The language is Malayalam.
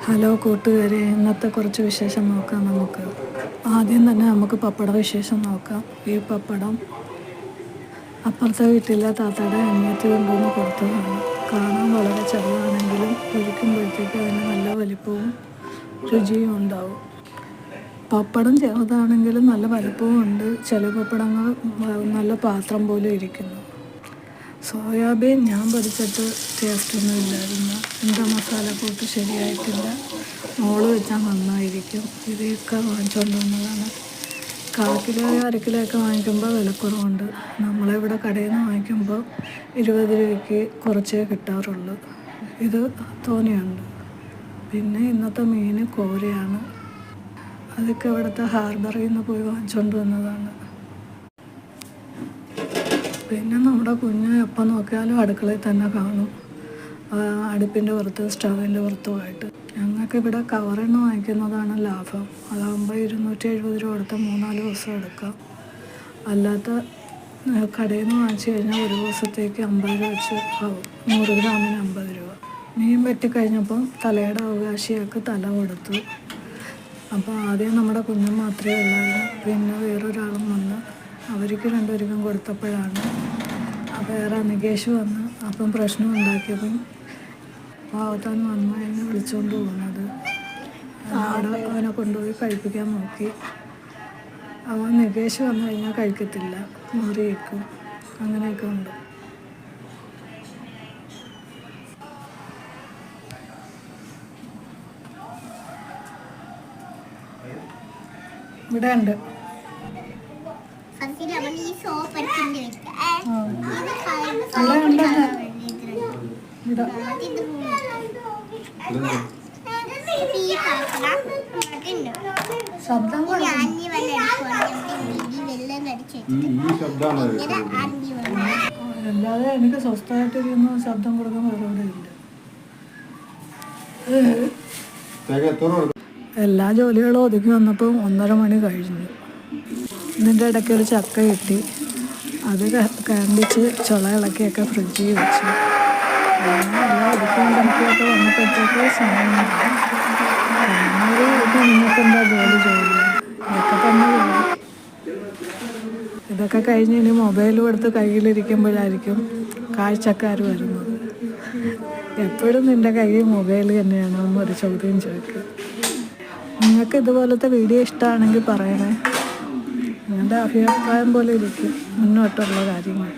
ഹലോ കൂട്ടുകാരെ, ഇന്നത്തെ കുറച്ച് വിശേഷം നോക്കാം. നമുക്ക് ആദ്യം തന്നെ നമുക്ക് പപ്പട വിശേഷം നോക്കാം. ഈ പപ്പടം അപ്പുറത്തെ വീട്ടിലെ താത്തയുടെ അനിയത്തി കൊണ്ടുവന്ന് കൊടുത്തതാണ്. കാണാൻ വളരെ ചെറുതാണെങ്കിലും പൊരിക്കുമ്പോഴത്തേക്ക് അതിന് നല്ല വലിപ്പവും രുചിയും ഉണ്ടാവും. പപ്പടം ചെറുതാണെങ്കിലും നല്ല വലിപ്പവും ഉണ്ട്. ചില പപ്പടങ്ങൾ നല്ല പാത്രം പോലെ ഇരിക്കുന്നു. സോയാബീൻ ഞാൻ പഠിച്ചിട്ട് ടേസ്റ്റൊന്നും ഇല്ലായിരുന്നു. എന്താ മസാലക്കൂട്ട് ശരിയായിട്ടില്ല. മോള് വെച്ചാൽ നന്നായിരിക്കും. ഇതൊക്കെ വാങ്ങിച്ചുകൊണ്ട് വന്നതാണ്. 1/4 കിലോ 1/2 കിലോ ഒക്കെ വാങ്ങിക്കുമ്പോൾ വിലക്കുറവുണ്ട്. നമ്മളിവിടെ കടയിൽ നിന്ന് വാങ്ങിക്കുമ്പോൾ 20 രൂപയ്ക്ക് കുറച്ചേ കിട്ടാറുള്ളൂ. ഇത് തോനെയുണ്ട്. പിന്നെ ഇന്നത്തെ മീൻ കോരയാണ്. അതൊക്കെ ഇവിടുത്തെ ഹാർബറിൽ നിന്ന് പോയി വാങ്ങിച്ചുകൊണ്ട് വന്നതാണ്. പിന്നെ നമ്മുടെ കുഞ്ഞ് എപ്പോൾ നോക്കിയാലും അടുക്കളയിൽ തന്നെ കാണും. അടുപ്പിൻ്റെ പുറത്ത് സ്റ്റവിൻ്റെ പുറത്തുമായിട്ട്. ഞങ്ങൾക്കിവിടെ കവറിൽ നിന്ന് വാങ്ങിക്കുന്നതാണ് ലാഭം. അതാകുമ്പോൾ 270 രൂപ കൊടുത്ത് 3-4 ദിവസം എടുക്കാം. അല്ലാത്ത കടയിൽ നിന്ന് വാങ്ങിച്ചു കഴിഞ്ഞാൽ ഒരു ദിവസത്തേക്ക് 50 രൂപ വെച്ച് ആവും. 100 ഗ്രാമിന് 50 രൂപ. മീൻ വെട്ടിക്കഴിഞ്ഞപ്പം തലയുടെ അവകാശിയൊക്കെ തല കൊടുത്തു. അപ്പോൾ ആദ്യം നമ്മുടെ കുഞ്ഞ് മാത്രമേ ഉള്ളായിരുന്നു. പിന്നെ വേറൊരാളും വന്ന് അവർക്ക് 2 പേർക്കും കൊടുത്തപ്പോഴാണ് വേറെ നികേഷ് വന്ന് അപ്പം പ്രശ്നം ഉണ്ടാക്കിയപ്പം പാവത്താൻ വന്ന് എന്നെ വിളിച്ചുകൊണ്ട് പോകുന്നത്. അവിടെ അവനെ കൊണ്ടുപോയി കഴിപ്പിക്കാൻ നോക്കി. അവൻ നികേഷ് വന്നു കഴിഞ്ഞാൽ കഴിക്കത്തില്ല, മാറി വയ്ക്കും. അങ്ങനെയൊക്കെ ഉണ്ട്. ഇവിടെ ഉണ്ട്. അല്ലാതെ എനിക്ക് സ്വസ്ഥമായിട്ടിരുന്ന് ശബ്ദം കൊടുക്കാൻ വേറെ ഇല്ല. എല്ലാ ജോലികളും ഒതുക്കി വന്നപ്പോൾ 1:30 മണി കഴിഞ്ഞു. ഇതിൻ്റെ ഇടയ്ക്ക് ഒരു ചക്ക കിട്ടി. അത് കണ്ടിച്ച് ചുള ഇളക്കിയൊക്കെ ഫ്രിഡ്ജിൽ വെച്ചു. എല്ലാം ഒതുക്കിക്കൊണ്ടിരിക്കുകയൊക്കെ വന്നപ്പോഴത്തേക്ക് സമയം നിങ്ങൾക്ക് എന്താ ജോലി ഇതൊക്കെ തന്നെ ജോലി. ഇതൊക്കെ കഴിഞ്ഞ് ഇനി മൊബൈലും എടുത്ത് കയ്യിലിരിക്കുമ്പോഴായിരിക്കും കാഴ്ചക്കാർ വരുന്നത്. എപ്പോഴും നിൻ്റെ കയ്യിൽ മൊബൈൽ തന്നെയാണോ എന്നൊരു ചോദ്യം ചോദിക്കും. നിങ്ങൾക്ക് ഇതുപോലത്തെ വീഡിയോ ഇഷ്ടമാണെങ്കിൽ പറയണേ. നിങ്ങളുടെ അഭിപ്രായം പോലെ ഇരിക്കും മുന്നോട്ടുള്ള കാര്യങ്ങൾ.